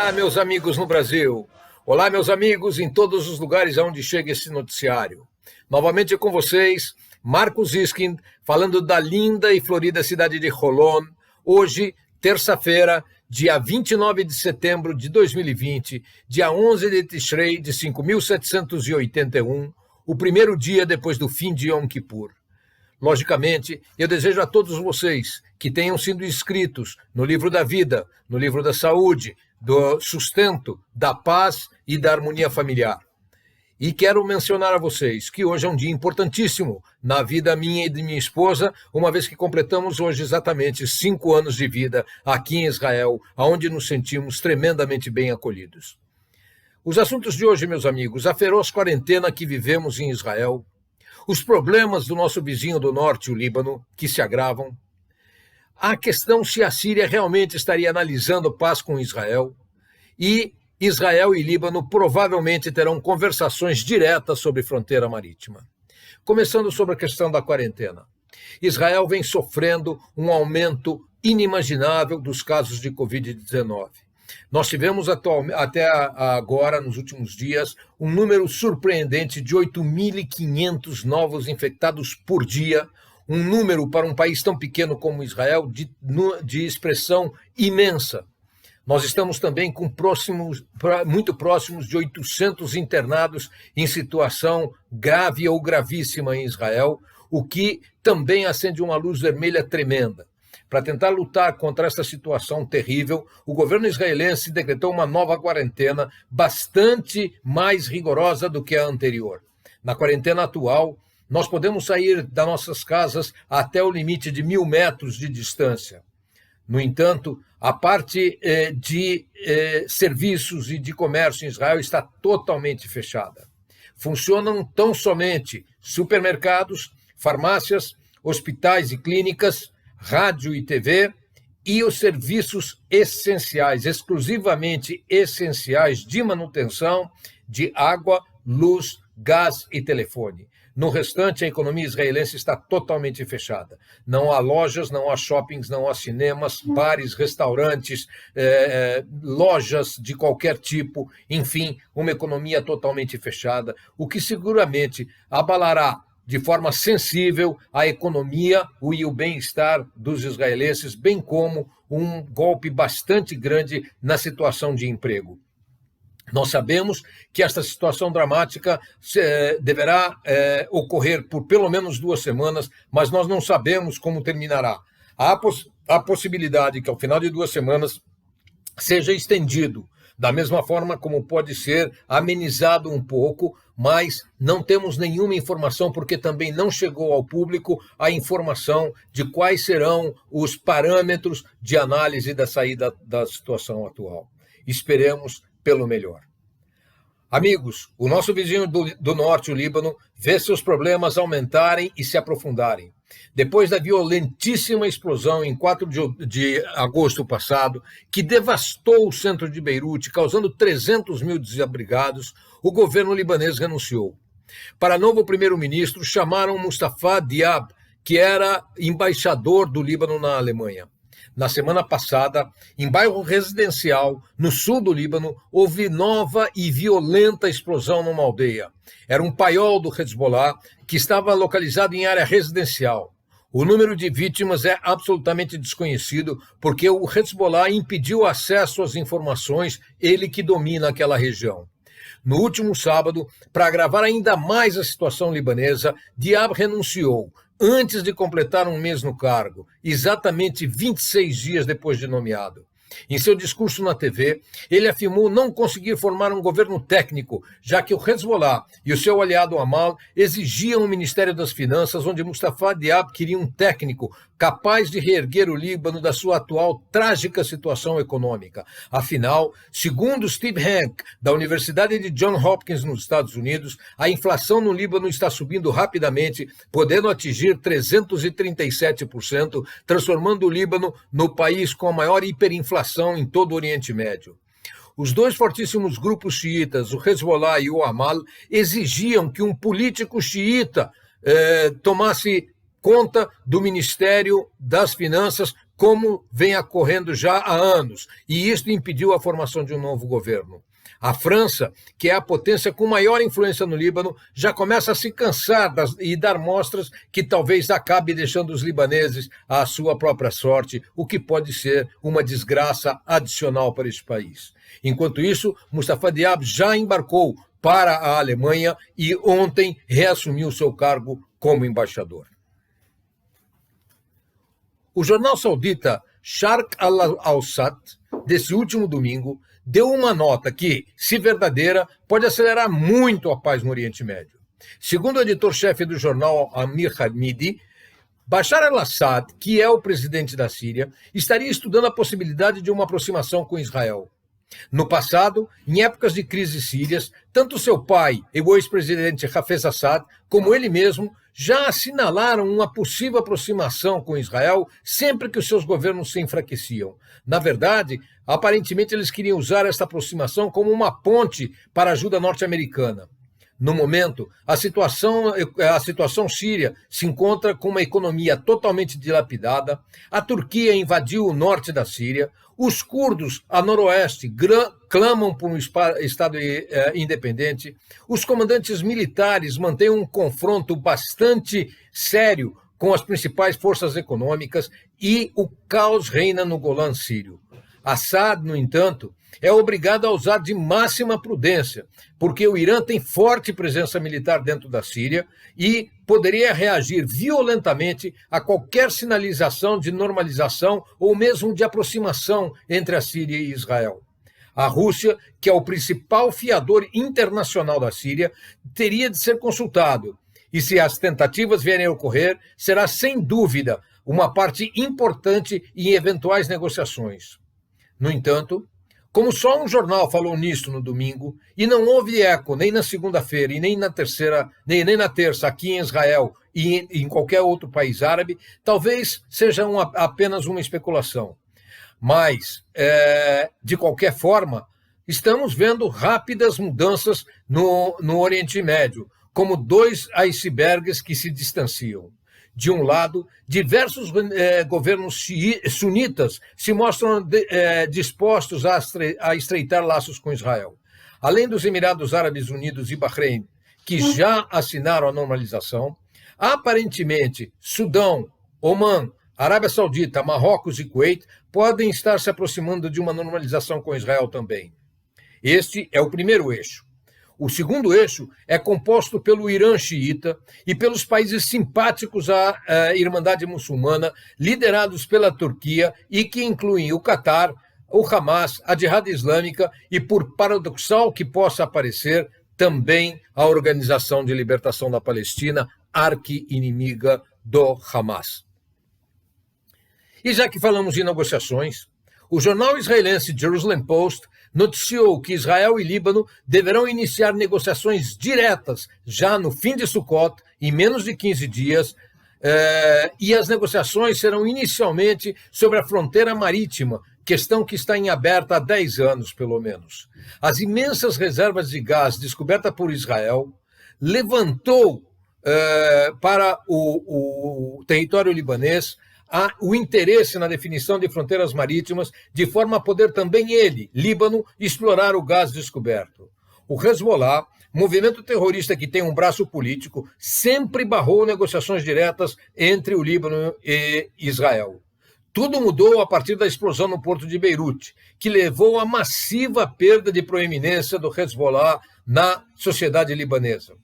Olá, meus amigos no Brasil. Olá, meus amigos em todos os lugares aonde chega esse noticiário. Novamente com vocês, Marcos Iskin, falando da linda e florida cidade de Holon. Hoje, terça-feira, dia 29 de setembro de 2020, dia 11 de Tishrei de 5781, o primeiro dia depois do fim de Yom Kippur. Logicamente, eu desejo a todos vocês que tenham sido inscritos no livro da vida, no livro da saúde, do sustento, da paz e da harmonia familiar. E quero mencionar a vocês que hoje é um dia importantíssimo na vida minha e de minha esposa, uma vez que completamos hoje exatamente 5 anos de vida aqui em Israel, onde nos sentimos tremendamente bem acolhidos. Os assuntos de hoje, meus amigos, a feroz quarentena que vivemos em Israel, os problemas do nosso vizinho do norte, o Líbano, que se agravam, a questão se a Síria realmente estaria analisando paz com Israel, e Israel e Líbano provavelmente terão conversações diretas sobre fronteira marítima. Começando sobre a questão da quarentena. Israel vem sofrendo um aumento inimaginável dos casos de Covid-19. Nós tivemos até agora, nos últimos dias, um número surpreendente de 8.500 novos infectados por dia, um número para um país tão pequeno como Israel de expressão imensa. Nós estamos também muito próximos de 800 internados em situação grave ou gravíssima em Israel, o que também acende uma luz vermelha tremenda. Para tentar lutar contra essa situação terrível, o governo israelense decretou uma nova quarentena bastante mais rigorosa do que a anterior. Na quarentena atual, nós podemos sair das nossas casas até o limite de 1.000 metros de distância. No entanto, a parte de serviços e de comércio em Israel está totalmente fechada. Funcionam tão somente supermercados, farmácias, hospitais e clínicas, rádio e TV e os serviços essenciais, exclusivamente essenciais de manutenção de água, luz, gás e telefone. No restante, a economia israelense está totalmente fechada. Não há lojas, não há shoppings, não há cinemas, bares, restaurantes, lojas de qualquer tipo, enfim, uma economia totalmente fechada, o que seguramente abalará de forma sensível a economia e o bem-estar dos israelenses, bem como um golpe bastante grande na situação de emprego. Nós sabemos que esta situação dramática deverá ocorrer por pelo menos 2 semanas, mas nós não sabemos como terminará. Há a possibilidade que ao final de 2 semanas seja estendido, da mesma forma como pode ser amenizado um pouco, mas não temos nenhuma informação, porque também não chegou ao público a informação de quais serão os parâmetros de análise da saída da situação atual. Esperemos pelo melhor. Amigos, o nosso vizinho do norte, o Líbano, vê seus problemas aumentarem e se aprofundarem. Depois da violentíssima explosão em 4 de agosto passado, que devastou o centro de Beirute, causando 300 mil desabrigados, o governo libanês renunciou. Para novo primeiro-ministro, chamaram Mustafa Diab, que era embaixador do Líbano na Alemanha. Na semana passada, em bairro residencial, no sul do Líbano, houve nova e violenta explosão numa aldeia. Era um paiol do Hezbollah que estava localizado em área residencial. O número de vítimas é absolutamente desconhecido, porque o Hezbollah impediu acesso às informações, ele que domina aquela região. No último sábado, para agravar ainda mais a situação libanesa, Diab renunciou, antes de completar 1 mês no cargo, exatamente 26 dias depois de nomeado. Em seu discurso na TV, ele afirmou não conseguir formar um governo técnico, já que o Hezbollah e o seu aliado Amal exigiam o Ministério das Finanças, onde Mustafa Diab queria um técnico capaz de reerguer o Líbano da sua atual trágica situação econômica. Afinal, segundo Steve Hanke, da Universidade de Johns Hopkins, nos Estados Unidos, a inflação no Líbano está subindo rapidamente, podendo atingir 337%, transformando o Líbano no país com a maior hiperinflação em todo o Oriente Médio. Os 2 fortíssimos grupos xiitas, o Hezbollah e o Amal, exigiam que um político xiita tomasse conta do Ministério das Finanças como vem ocorrendo já há anos, e isto impediu a formação de um novo governo. A França, que é a potência com maior influência no Líbano, já começa a se cansar e dar mostras que talvez acabe deixando os libaneses à sua própria sorte, o que pode ser uma desgraça adicional para este país. Enquanto isso, Mustafa Diab já embarcou para a Alemanha e ontem reassumiu seu cargo como embaixador. O jornal saudita Sharq al-Awsat, desse último domingo, deu uma nota que, se verdadeira, pode acelerar muito a paz no Oriente Médio. Segundo o editor-chefe do jornal Amir Hamidi, Bashar al-Assad, que é o presidente da Síria, estaria estudando a possibilidade de uma aproximação com Israel. No passado, em épocas de crises sírias, tanto seu pai e o ex-presidente Hafez Assad, como ele mesmo, já assinalaram uma possível aproximação com Israel sempre que os seus governos se enfraqueciam. Na verdade, aparentemente eles queriam usar esta aproximação como uma ponte para a ajuda norte-americana. No momento, a situação síria se encontra com uma economia totalmente dilapidada, a Turquia invadiu o norte da Síria, os curdos a noroeste clamam por um Estado independente, os comandantes militares mantêm um confronto bastante sério com as principais forças econômicas e o caos reina no Golã sírio. Assad, no entanto, é obrigado a usar de máxima prudência, porque o Irã tem forte presença militar dentro da Síria e poderia reagir violentamente a qualquer sinalização de normalização ou mesmo de aproximação entre a Síria e Israel. A Rússia, que é o principal fiador internacional da Síria, teria de ser consultado. E se as tentativas vierem a ocorrer, será sem dúvida uma parte importante em eventuais negociações. No entanto, como só um jornal falou nisso no domingo, e não houve eco nem na segunda-feira e nem na terça aqui em Israel e em qualquer outro país árabe, talvez seja apenas uma especulação. Mas, de qualquer forma, estamos vendo rápidas mudanças no Oriente Médio, como dois icebergs que se distanciam. De um lado, diversos governos sunitas se mostram dispostos a estreitar laços com Israel. Além dos Emirados Árabes Unidos e Bahrein, que já assinaram a normalização, aparentemente Sudão, Omã, Arábia Saudita, Marrocos e Kuwait podem estar se aproximando de uma normalização com Israel também. Este é o primeiro eixo. O segundo eixo é composto pelo Irã xiita e pelos países simpáticos à Irmandade Muçulmana, liderados pela Turquia e que incluem o Catar, o Hamas, a Jihad Islâmica e, por paradoxal que possa parecer, também a Organização de Libertação da Palestina, arqui-inimiga do Hamas. E já que falamos em negociações, o jornal israelense Jerusalem Post noticiou que Israel e Líbano deverão iniciar negociações diretas já no fim de Sukkot, em menos de 15 dias, e as negociações serão inicialmente sobre a fronteira marítima, questão que está em aberta há 10 anos, pelo menos. As imensas reservas de gás descobertas por Israel levantou para o território libanês o interesse na definição de fronteiras marítimas, de forma a poder também ele, Líbano, explorar o gás descoberto. O Hezbollah, movimento terrorista que tem um braço político, sempre barrou negociações diretas entre o Líbano e Israel. Tudo mudou a partir da explosão no porto de Beirute, que levou a massiva perda de proeminência do Hezbollah na sociedade libanesa.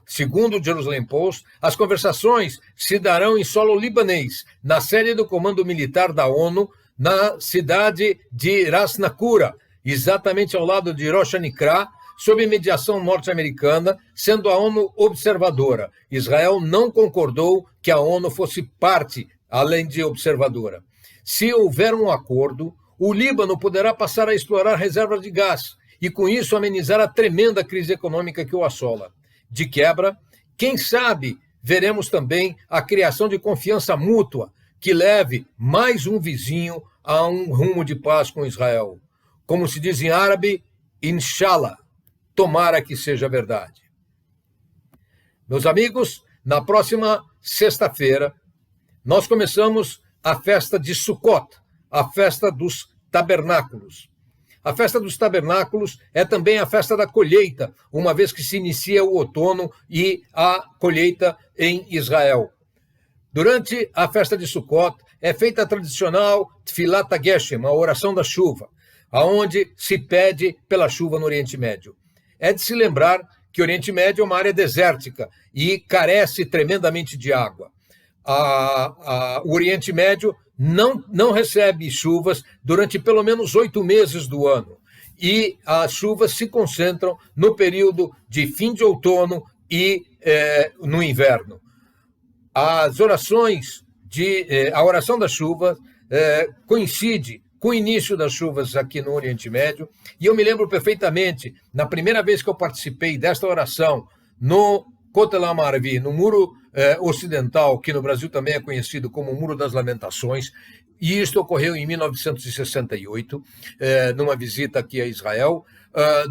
Segundo o Jerusalem Post, as conversações se darão em solo libanês, na sede do Comando Militar da ONU, na cidade de Ras Nakura, exatamente ao lado de Rosh Hanikra, sob mediação norte-americana, sendo a ONU observadora. Israel não concordou que a ONU fosse parte, além de observadora. Se houver um acordo, o Líbano poderá passar a explorar reservas de gás e, com isso, amenizar a tremenda crise econômica que o assola. De quebra, quem sabe veremos também a criação de confiança mútua que leve mais um vizinho a um rumo de paz com Israel. Como se diz em árabe, Inshallah, tomara que seja verdade. Meus amigos, na próxima sexta-feira, nós começamos a festa de Sukkot, a festa dos tabernáculos. A festa dos tabernáculos é também a festa da colheita, uma vez que se inicia o outono e a colheita em Israel. Durante a festa de Sukkot é feita a tradicional Tfilat HaGeshem, a oração da chuva, aonde se pede pela chuva no Oriente Médio. É de se lembrar que o Oriente Médio é uma área desértica e carece tremendamente de água. O Oriente Médio não recebe chuvas durante pelo menos 8 meses do ano. E as chuvas se concentram no período de fim de outono e no inverno. As orações a oração da chuva coincide com o início das chuvas aqui no Oriente Médio, e eu me lembro perfeitamente, na primeira vez que eu participei desta oração no Kotel HaMaaravi, no Muro Ocidental, que no Brasil também é conhecido como Muro das Lamentações, e isto ocorreu em 1968, numa visita aqui a Israel.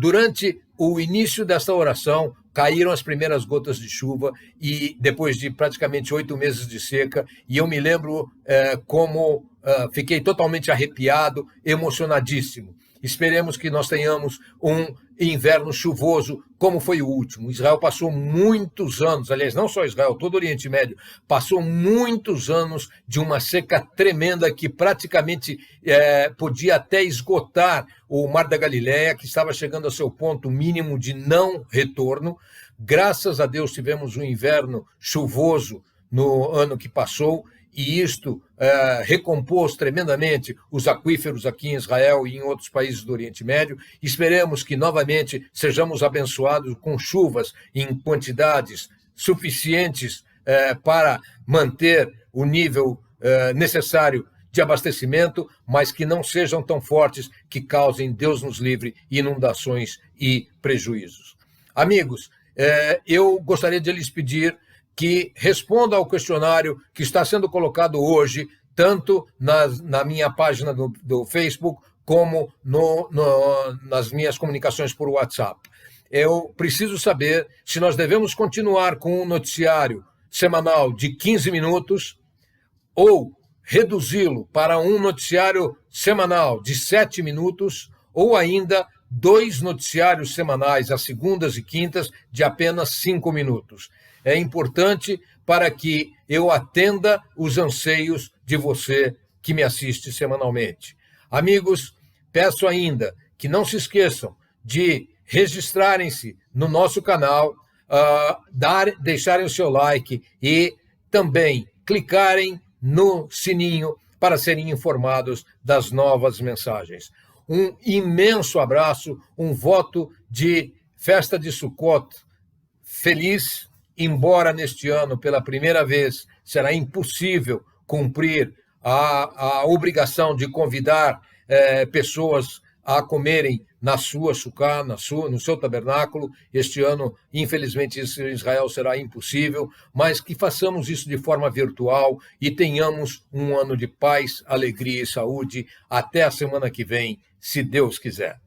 Durante o início desta oração, caíram as primeiras gotas de chuva, e depois de praticamente 8 meses de seca, e eu me lembro como fiquei totalmente arrepiado, emocionadíssimo. Esperemos que nós tenhamos um inverno chuvoso, como foi o último. Israel passou muitos anos, aliás, não só Israel, todo o Oriente Médio, passou muitos anos de uma seca tremenda que praticamente podia até esgotar o Mar da Galileia, que estava chegando ao seu ponto mínimo de não retorno. Graças a Deus tivemos um inverno chuvoso no ano que passou, e isto recompôs tremendamente os aquíferos aqui em Israel e em outros países do Oriente Médio. Esperemos que novamente sejamos abençoados com chuvas em quantidades suficientes para manter o nível necessário de abastecimento, mas que não sejam tão fortes que causem, Deus nos livre, inundações e prejuízos. Amigos, eu gostaria de lhes pedir que responda ao questionário que está sendo colocado hoje, tanto na minha página do Facebook, como nas minhas comunicações por WhatsApp. Eu preciso saber se nós devemos continuar com um noticiário semanal de 15 minutos ou reduzi-lo para um noticiário semanal de 7 minutos, ou ainda 2 noticiários semanais, às segundas e quintas, de apenas 5 minutos. É importante para que eu atenda os anseios de você que me assiste semanalmente. Amigos, peço ainda que não se esqueçam de registrarem-se no nosso canal, deixarem o seu like e também clicarem no sininho para serem informados das novas mensagens. Um imenso abraço, um voto de festa de Sukkot feliz, embora neste ano, pela primeira vez, será impossível cumprir a obrigação de convidar pessoas a comerem na sua sukkah, no seu tabernáculo. Este ano, infelizmente, isso em Israel será impossível, mas que façamos isso de forma virtual e tenhamos um ano de paz, alegria e saúde. Até a semana que vem, se Deus quiser.